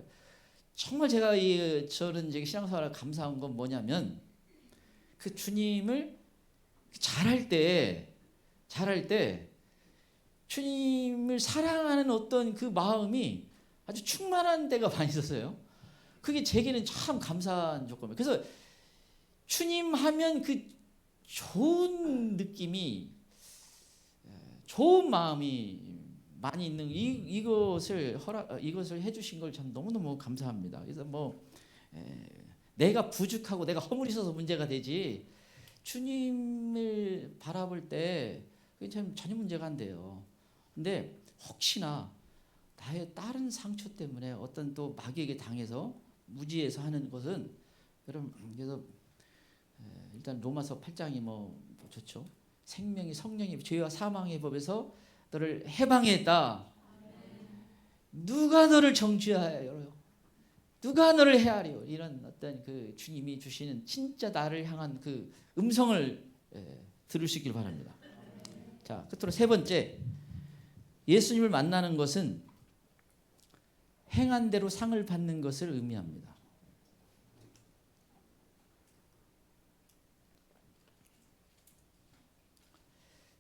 정말 저는 이제 신앙생활 감사한 건 뭐냐면 그 주님을 잘할 때 주님을 사랑하는 어떤 그 마음이 아주 충만한 때가 많이 있었어요. 그게 제게는 참 감사한 조건이에요. 그래서 주님 하면 그 좋은 느낌이, 좋은 마음이 많이 있는 이것을 해주신 걸 참 너무너무 감사합니다. 그래서 내가 부족하고 내가 허물이 있어서 문제가 되지, 주님을 바라볼 때 참 전혀 문제가 안 돼요. 근데 혹시나 나의 다른 상처 때문에 어떤 또 마귀에게 당해서 무지해서 하는 것은, 여러분, 그래서 일단 로마서 8장이 뭐 좋죠. 생명이 성령이 죄와 사망의 법에서 너를 해방했다. 누가 너를 정죄하여, 누가 너를 헤아려. 이런 어떤 그 주님이 주시는 진짜 나를 향한 그 음성을 들으시길 바랍니다. 자, 끝으로 세 번째, 예수님을 만나는 것은 행한 대로 상을 받는 것을 의미합니다.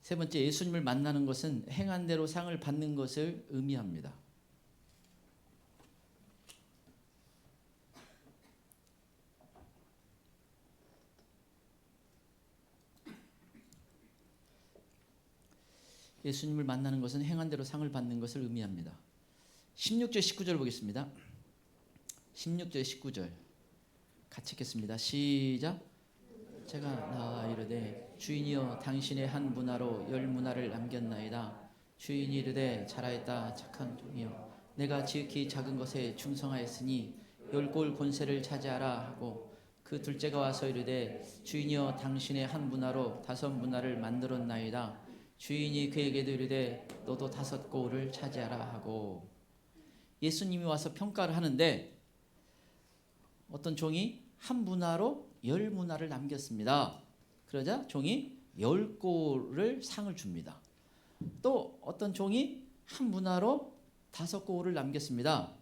세 번째, 예수님을 만나는 것은 행한 대로 상을 받는 것을 의미합니다. 예수님을 만나는 것은 행한 대로 상을 받는 것을 의미합니다. 16절 19절 보겠습니다. 16절 19절 같이 읽겠습니다. 시작. 제가 나와 이르되 주인이여 당신의 한 문화로 열 문화를 남겼나이다. 주인이 이르되 잘하였다 착한 종이여 내가 지극히 작은 것에 충성하였으니 열 골 권세를 차지하라 하고, 그 둘째가 와서 이르되 주인이여 당신의 한 문화로 다섯 문화를 만들었나이다. 주인이 그에게도 이르되 너도 다섯 골을 차지하라 하고. 예수님이 와서 평가를 하는데 어떤 종이 한 문화로 열 문화를 남겼습니다. 그러자 종이 열 골을 상을 줍니다. 또 어떤 종이 한 문화로 다섯 골을 남겼습니다.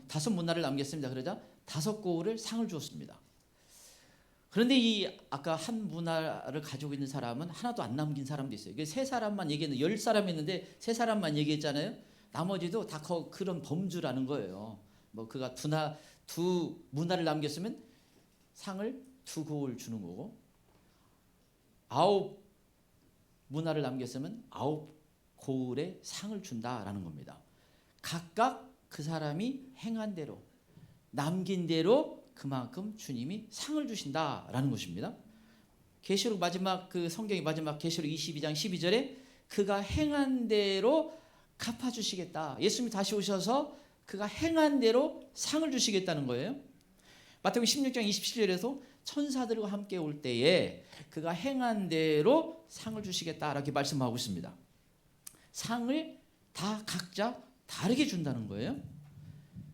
다섯 문화를 남겼습니다. 그러자 다섯 골을 상을 주었습니다. 그런데 이 아까 한 문화를 가지고 있는 사람은 하나도 안 남긴 사람도 있어요. 이게 세 사람만 얘기했는데, 열 사람이 있는데 세 사람만 얘기했잖아요. 나머지도 다 그런 범주라는 거예요. 뭐 그가 두 문화를 남겼으면 상을 두 골 주는 거고, 아홉 문화를 남겼으면 아홉 골의 상을 준다라는 겁니다. 각각 그 사람이 행한 대로, 남긴 대로 그만큼 주님이 상을 주신다라는 것입니다. 계시록 마지막 그 성경의 마지막 계시록 22장 12절에 그가 행한 대로 갚아주시겠다. 예수님이 다시 오셔서 그가 행한 대로 상을 주시겠다는 거예요. 마태복음 16장 27절에서 천사들과 함께 올 때에 그가 행한 대로 상을 주시겠다라고 말씀하고 있습니다. 상을 다 각자 다르게 준다는 거예요.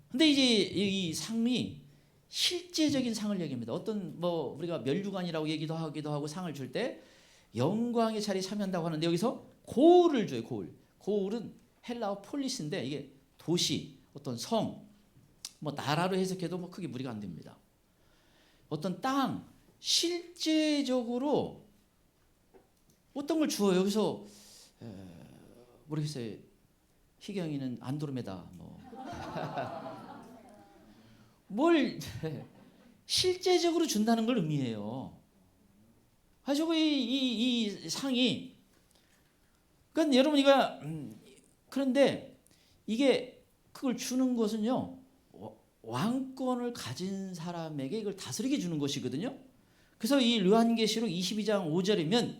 근데 이제 이 상이 실제적인 상을 얘기합니다. 어떤 뭐 우리가 멸류관이라고 얘기도 하기도 하고 상을 줄 때 영광의 자리에 참여한다고 하는데, 여기서 고을을 줘요. 고을은 헬라어 폴리스인데 이게 도시, 어떤 성, 뭐 나라로 해석해도 뭐 크게 무리가 안 됩니다. 어떤 땅, 실제적으로 어떤 걸 주어요. 여기서 모르겠어요. 희경이는 안드로메다 뭘 실제적으로 준다는 걸 의미해요. 저거 이 상이, 그러니까 여러분 이거 그런데 이게 그걸 주는 것은요, 왕권을 가진 사람에게 이걸 다스리게 주는 것이거든요. 그래서 이 요한계시록 22장 5절이면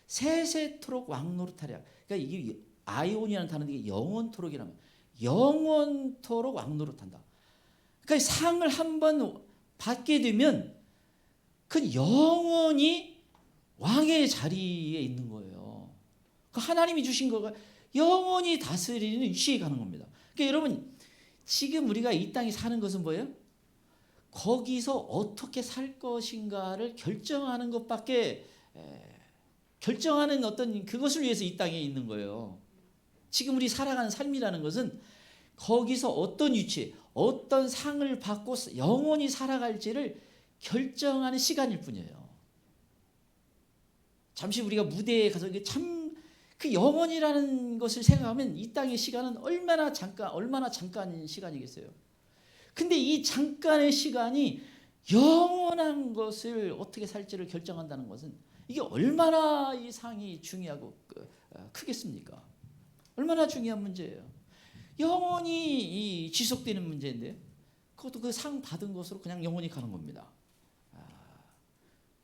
세세토록 왕노릇하랴. 그러니까 이게 아이온이라는 단어인데 이게 영원토록이라면 영원토록 왕노릇한다. 그러니까 상을 한번 받게 되면 그 영원히 왕의 자리에 있는 거예요. 그 하나님이 주신 거가 영원히 다스리는 위치에 가는 겁니다. 그러니까 여러분 지금 우리가 이 땅에 사는 것은 뭐예요? 거기서 어떻게 살 것인가를 결정하는 것밖에, 결정하는 어떤 그것을 위해서 이 땅에 있는 거예요. 지금 우리 살아가는 삶이라는 것은 거기서 어떤 위치에 어떤 상을 받고 영원히 살아갈지를 결정하는 시간일 뿐이에요. 잠시 우리가 무대에 가서 참 그 영원이라는 것을 생각하면 이 땅의 시간은 얼마나 잠깐 시간이겠어요. 근데 이 잠깐의 시간이 영원한 것을 어떻게 살지를 결정한다는 것은 이게 얼마나 이 상이 중요하고 크겠습니까? 얼마나 중요한 문제예요. 영원히 지속되는 문제인데 그것도 그 상 받은 것으로 그냥 영원히 가는 겁니다.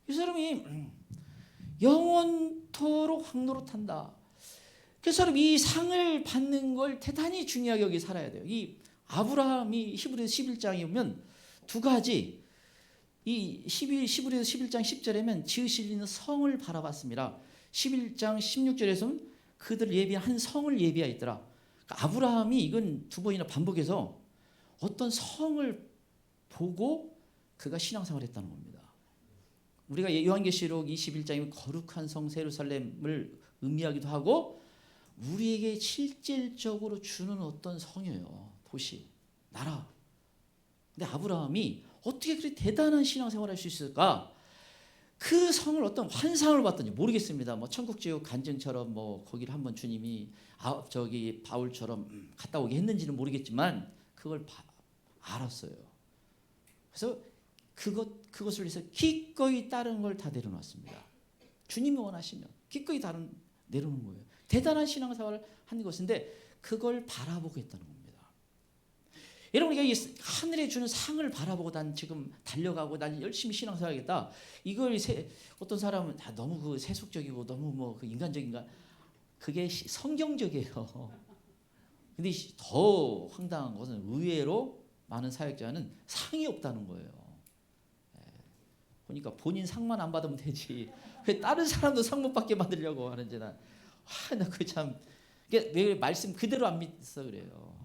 이 사람이 영원토록 황노릇한다. 그 사람 이 상을 받는 걸 대단히 중요하게 여기 살아야 돼요. 이 아브라함이 히브리서 11장에 보면 두 가지, 이 히브리서 11장 10절에면 지으실 성을 바라봤습니다. 11장 16절에서는 그들 예비한 한 성을 예비하였더라. 그러니까 아브라함이 이건 두 번이나 반복해서 어떤 성을 보고 그가 신앙생활을 했다는 겁니다. 우리가 요한계시록 21장에 거룩한 성 예루살렘을 의미하기도 하고 우리에게 실질적으로 주는 어떤 성이에요. 도시, 나라. 근데 아브라함이 어떻게 그렇게 대단한 신앙생활을 할 수 있을까? 그 성을 어떤 환상을 봤던지 모르겠습니다. 뭐 천국지옥 간증처럼 뭐 거기를 한번 주님이 저기 바울처럼 갔다 오게 했는지는 모르겠지만 그걸 알았어요. 그래서 그것을 위해서 기꺼이 다른 걸 다 내려놨습니다. 주님이 원하시면 기꺼이 다른 내려놓는 거예요. 대단한 신앙생활을 한 것인데 그걸 바라보고 있다는 겁니다. 여러분, 우리가 하늘에 주는 상을 바라보고 난 지금 달려가고 난 열심히 신앙생활하겠다. 이걸 어떤 사람은 너무 그 세속적이고 너무 뭐 그 인간적인가? 그게 성경적이에요. 근데 더 황당한 것은 의외로 많은 사역자는 상이 없다는 거예요. 보니까 본인 상만 안 받으면 되지. 왜 다른 사람도 상 못 받게 만들려고 하는지 나 그 참 왜 말씀 그대로 안 믿어서 그래요.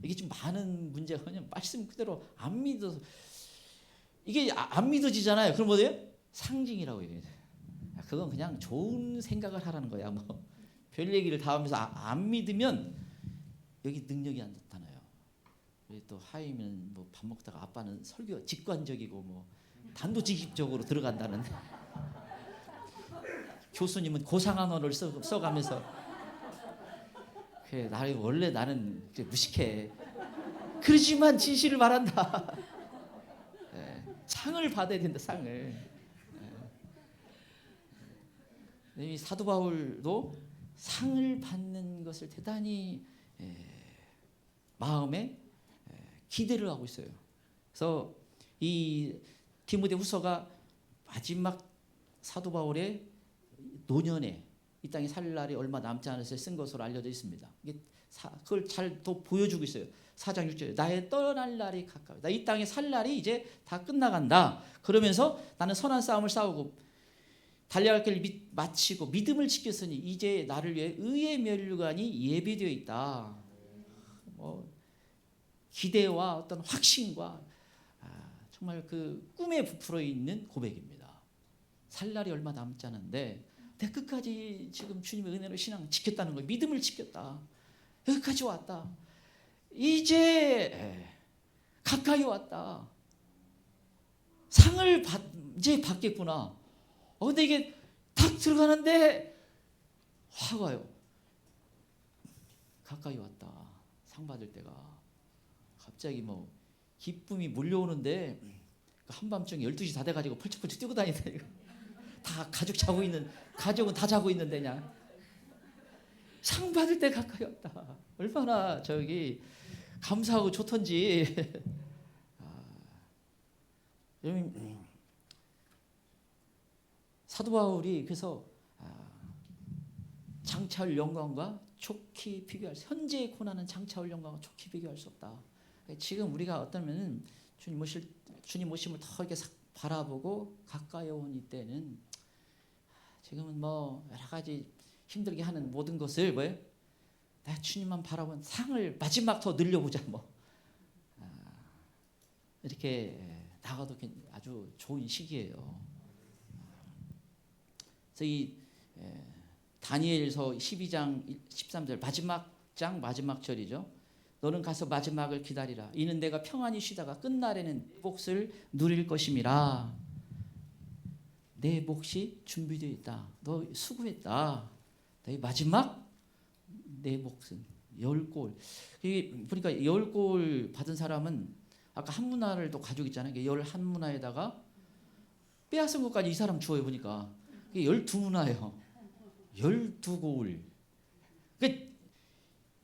이게 좀 많은 문제가 그냥 말씀 그대로 안 믿어서 이게 안 믿어지잖아요. 그럼 뭐예요? 상징이라고 얘기해요. 그건 그냥 좋은 생각을 하라는 거야. 뭐 별 얘기를 다 하면서 안 믿으면 여기 능력이 안 나타나요. 우리 또 하이면 뭐 밥 먹다가 아빠는 설교 직관적이고 뭐 단도직입적으로 들어간다는 교수님은 고상한어를 써가면서 그래, 원래 나는 무식해. 그러지만 진실을 말한다. 상을 받아야 된다. 상을. 이 사도 바울도 상을 받는 것을 대단히 마음에 기대를 하고 있어요. 그래서 이 디모데후서가 마지막 사도 바울의 노년에 이 땅에 살 날이 얼마 남지 않아서 쓴 것으로 알려져 있습니다. 그걸 잘 또 보여주고 있어요. 4장 6절에 나의 떠날 날이 가까워. 나 이 땅에 살 날이 이제 다 끝나간다. 그러면서 나는 선한 싸움을 싸우고 달려갈 길을 마치고 믿음을 지켰으니 이제 나를 위해 의의 면류관이 예비되어 있다. 기대와 어떤 확신과 정말 그 꿈에 부풀어 있는 고백입니다. 살 날이 얼마 남지 않은데 내 끝까지 지금 주님의 은혜로 신앙 지켰다는 거예요. 믿음을 지켰다. 여기까지 왔다. 이제 가까이 왔다. 상을 이제 받겠구나. 근데 이게 탁 들어가는데 확 와요. 가까이 왔다. 상 받을 때가 갑자기 뭐 기쁨이 몰려오는데 한밤중에 12시 다 돼가지고 펄쩍펄쩍 뛰고 다닌다. 다 가족은 다 자고 있는데 그냥 상 받을 때 가까이 왔다. 얼마나 저기 감사하고 좋던지. 사도 바울이 그래서 장차올 영광과 촉히 비교할 수, 현재의 고난은 장차올 영광과 촉히 비교할 수 없다. 지금 우리가 어떠면 주님 오심을 더 이렇게 바라보고 가까이 온 이때는 지금은 뭐 여러 가지 힘들게 하는 모든 것을 뭐예요? 나 주님만 바라본 상을 마지막 더 늘려보자 뭐 이렇게 나가도 아주 좋은 시기예요. 그래서 이 다니엘서 12장 13절 마지막 절이죠. 너는 가서 마지막을 기다리라. 이는 내가 평안히 쉬다가 끝날에는 몫을 누릴 것임이라. 내 몫이 준비되어 있다. 너 수고했다. 너의 마지막 내 몫은 10골. 보니까 10골 받은 사람은 아까 한 문화를 또 가지고 있잖아요. 11문화에다가 빼앗은 것까지 이 사람 주어요. 보니까 12문화예요. 12골.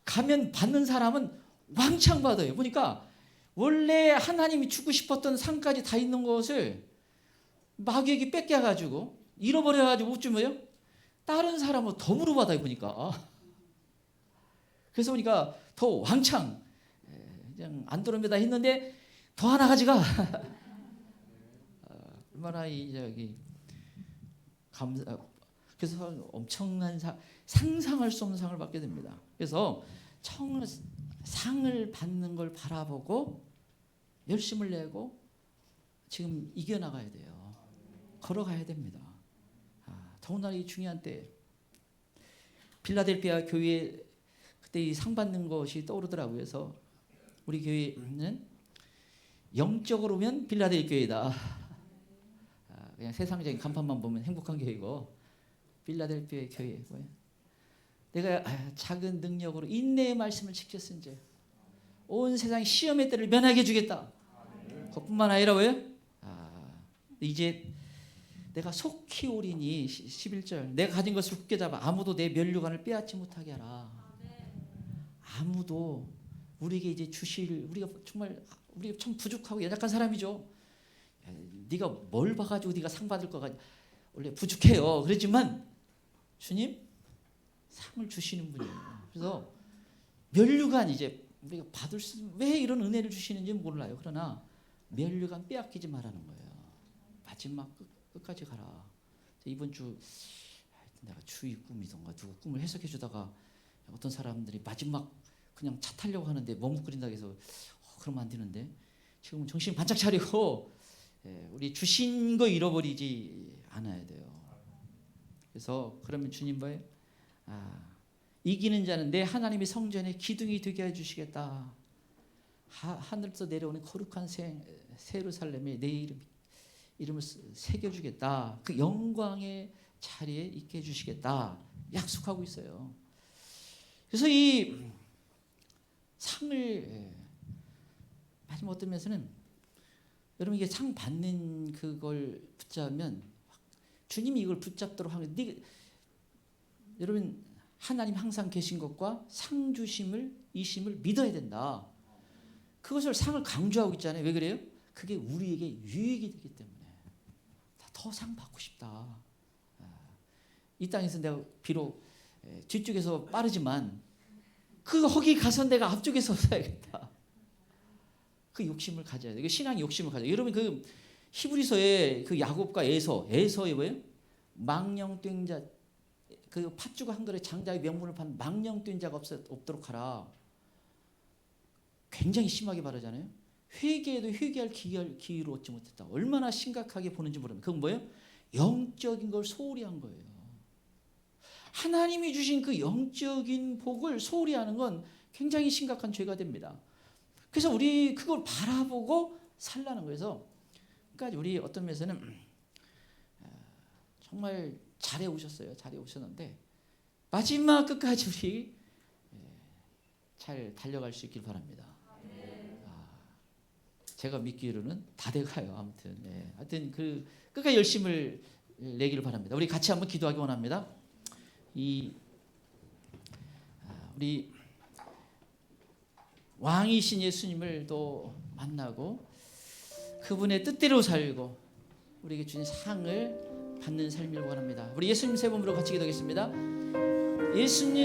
가면 받는 사람은 왕창 받아요. 보니까 원래 하나님이 주고 싶었던 상까지 다 있는 것을 마귀에게 뺏겨가지고 잃어버려가지고 어찌 뭐요? 다른 사람은 더 물어받아요 보니까. 그래서 보니까 더 왕창 그냥 안드로메다 했는데 더 하나 가져가. 얼마나 이 저기 감사. 그래서 엄청난 상상할 수 없는 상을 받게 됩니다. 그래서 상을 받는 걸 바라보고 열심을 내고 지금 이겨나가야 돼요. 걸어가야 됩니다. 더군다나 이 중요한 때 필라델피아 교회 그때 이 상 받는 것이 떠오르더라고요. 그래서 우리 교회는 영적으로 보면 필라델피아 교회다. 그냥 세상적인 간판만 보면 행복한 교회고 필라델피아 교회 뭐예요? 내가 작은 능력으로 인내의 말씀을 지켰은지 온 세상 시험의 때를 면하게 해주겠다. 그것뿐만 아니라 왜요? 이제 내가 속히 오리니 11절 내가 가진 것을 굳게 잡아 아무도 내 면류관을 빼앗지 못하게 하라. 아무도 우리에게 이제 주실 우리가 참 부족하고 연약한 사람이죠. 네가 뭘 봐가지고 네가 상 받을 거가 원래 부족해요. 그렇지만 주님 상을 주시는 분이에요. 그래서 면류관 이제 우리가 받을 수 왜 이런 은혜를 주시는지 몰라요. 그러나 면류관 빼앗기지 말라는 거예요. 마지막 끝까지 가라. 이번 주 내가 주의 꿈이던가 누구 꿈을 해석해 주다가 어떤 사람들이 마지막 그냥 차 타려고 하는데 머뭇거린다고 해서 그러면 안 되는데 지금은 정신 반짝 차리고 우리 주신 거 잃어버리지 않아야 돼요. 그래서 그러면 주님 뭐예요? 이기는 자는 내 하나님의 성전의 기둥이 되게 해주시겠다. 하늘에서 내려오는 거룩한 새 예루살렘에 내 이름을 새겨주겠다. 그 영광의 자리에 있게 해주시겠다. 약속하고 있어요. 그래서 이 상을 마지막 어떤 면에서는 여러분 이게 상 받는 그걸 붙잡으면 주님이 이걸 붙잡도록 하는 여러분 하나님 항상 계신 것과 상 주심을 이심을 믿어야 된다. 그것을 상을 강조하고 있잖아요. 왜 그래요? 그게 우리에게 유익이 되기 때문에 더 상 받고 싶다. 이 땅에서 내가 비록 뒤쪽에서 빠르지만 거기 가서 내가 앞쪽에서 서야겠다. 그 욕심을 가져야 돼요. 신앙의 욕심을 가져야 돼요. 여러분 그 히브리서의 그 야곱과 에서의 뭐예요? 망령된 자, 그 팥주가 한 그릇 장자의 명분을 판 망령된 자가 없도록 하라. 굉장히 심하게 말하잖아요. 회개에도 회개할 기회를 얻지 못했다. 얼마나 심각하게 보는지 모릅니다. 그건 뭐예요? 영적인 걸 소홀히 한 거예요. 하나님이 주신 그 영적인 복을 소홀히 하는 건 굉장히 심각한 죄가 됩니다. 그래서 우리 그걸 바라보고 살라는 거예요. 그러니까 우리 어떤 면에서는 정말 잘해 오셨어요. 잘해 오셨는데 마지막 끝까지 우리 잘 달려갈 수 있길 바랍니다. 제가 믿기로는 다 돼가요. 아무튼 하여튼 그 끝까지 열심을 내기를 바랍니다. 우리 같이 한번 기도하기 원합니다. 우리 왕이신 예수님을 또 만나고 그분의 뜻대로 살고 우리에게 주신 상을 받는 삶을 원합니다. 우리 예수님 세 번으로 같이 기도하겠습니다. 예수님